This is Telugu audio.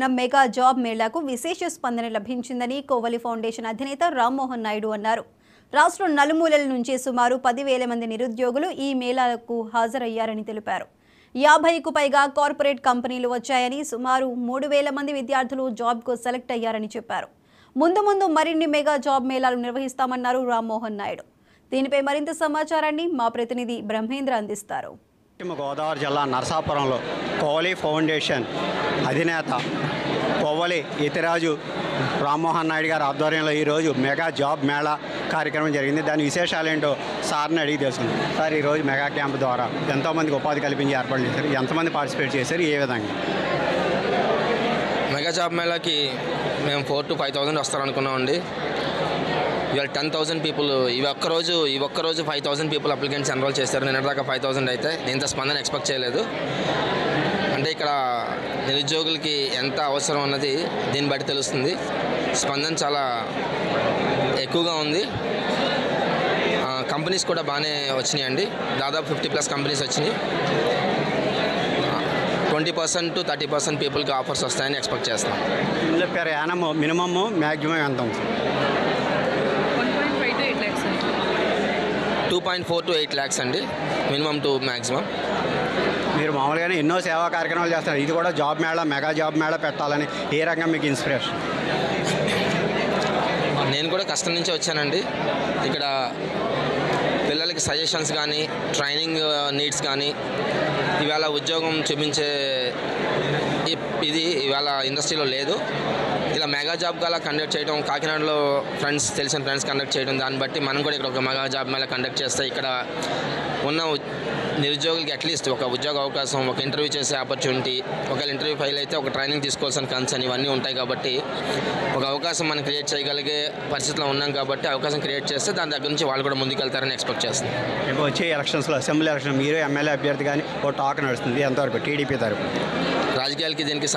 మెగా జాబ్ మేళాకు విశేష స్పందన లభించిందని కోవలి ఫౌండేషన్ అధినేత రామ్మోహన్ నాయుడు అన్నారు. రాష్ట్రం నలుమూలల నుంచి సుమారు 10,000 మంది నిరుద్యోగులు ఈ మేళాకు హాజరయ్యారని తెలిపారు. 50కు పైగా కార్పొరేట్ కంపెనీలు వచ్చాయని, సుమారు 3,000 మంది విద్యార్థులు జాబ్కు సెలెక్ట్ అయ్యారని చెప్పారు. ముందు మరిన్ని మెగా జాబ్ మేళాలు నిర్వహిస్తామన్నారు రామ్మోహన్ నాయుడు. దీనిపై మరింత సమాచారాన్ని మా ప్రతినిధి బ్రహ్మేంద్ర అందిస్తారు. పశ్చిమ గోదావరి జిల్లా నరసాపురంలో కోవలి ఫౌండేషన్ అధినేత కోవలి యతిరాజు రామ్మోహన్ నాయుడు గారి ఆధ్వర్యంలో ఈరోజు మెగా జాబ్ మేళా కార్యక్రమం జరిగింది. దాని విశేషాలు ఏంటో సార్ని అడిగి తెలుసుకుంది. సార్, ఈరోజు మెగా క్యాంప్ ద్వారా ఎంతోమందికి ఉపాధి కల్పించి ఏర్పాటు చేశారు, ఎంతమంది పార్టిసిపేట్ చేశారు, ఏ విధంగా? మెగా జాబ్ మేళాకి మేము 4,000 to 5,000 వస్తారనుకున్నామండి. ఇవాళ 10,000 పీపుల్ ఈ ఒక్కరోజు 5,000 పీపుల్ అప్లికెంట్స్ ఎన్రోల్ చేశారు. నిన్నటిదాకా 5,000 అయితే ఇంత స్పందన ఎక్స్పెక్ట్ చేయలేదు. అంటే ఇక్కడ నిరుద్యోగులకి ఎంత అవసరం అన్నది దీన్ని బట్టి తెలుస్తుంది. స్పందన చాలా ఎక్కువగా ఉంది. కంపెనీస్ కూడా బాగానే వచ్చినాయండి. దాదాపు 50+ కంపెనీస్ వచ్చినాయి. 20% to 30% పీపుల్కి ఆఫర్స్ వస్తాయని ఎక్స్పెక్ట్ చేస్తాం. చెప్పారు యానము మినిమమ్ మ్యాక్సిమం ఎంత ఉంది? 2.4 to 8 lakhs అండి, మినిమం టు మ్యాక్సిమం. మీరు మామూలుగానే ఎన్నో సేవా కార్యక్రమాలు చేస్తారు, ఇది కూడా job Mela, mega job Mela పెట్టాలని ఏ రకంగా మీకు ఇన్స్పిరేషన్? నేను కూడా కష్టం నుంచి వచ్చానండి. ఇక్కడ పిల్లలకి సజెషన్స్ కానీ, ట్రైనింగ్ నీడ్స్ కానీ, ఇవాళ ఉద్యోగం చూపించే ఇది ఇవాళ ఇండస్ట్రీలో లేదు. ఇలా మెగా జాబ్ గలా కండక్ట్ చేయడం, కాకినాడలో తెలిసిన ఫ్రెండ్స్ కండక్ట్ చేయడం, దాన్ని బట్టి మనం కూడా ఇక్కడ ఒక మెగా జాబ్ మేళా కండక్ట్ చేస్తే ఇక్కడ ఉన్న నిరుద్యోగులకి అట్లీస్ట్ ఒక ఉద్యోగ అవకాశం, ఒక ఇంటర్వ్యూ చేసే ఆపర్చునిటీ, ఒకవేళ ఇంటర్వ్యూ ఫెయిల్ అయితే ఒక ట్రైనింగ్ తీసుకోవాల్సిన కన్సర్న్ ఇవన్నీ ఉంటాయి. కాబట్టి ఒక అవకాశం మనం క్రియేట్ చేయగలిగే పరిస్థితిలో ఉన్నాం కాబట్టి అవకాశం క్రియేట్ చేస్తే దాని దగ్గర నుంచి వాళ్ళు కూడా ముందుకెళ్తారని ఎక్స్పెక్ట్ చేస్తున్నాం. ఇప్పుడు వచ్చే ఎలక్షన్స్లో అసెంబ్లీ ఎలక్షన్ మీరు ఎమ్మెల్యే అభ్యర్థి కానీ ఓ టాక్ నడుస్తుంది, ఎంతవరకు టీడీపీ తరపు? రాజకీయాలకి దీనికి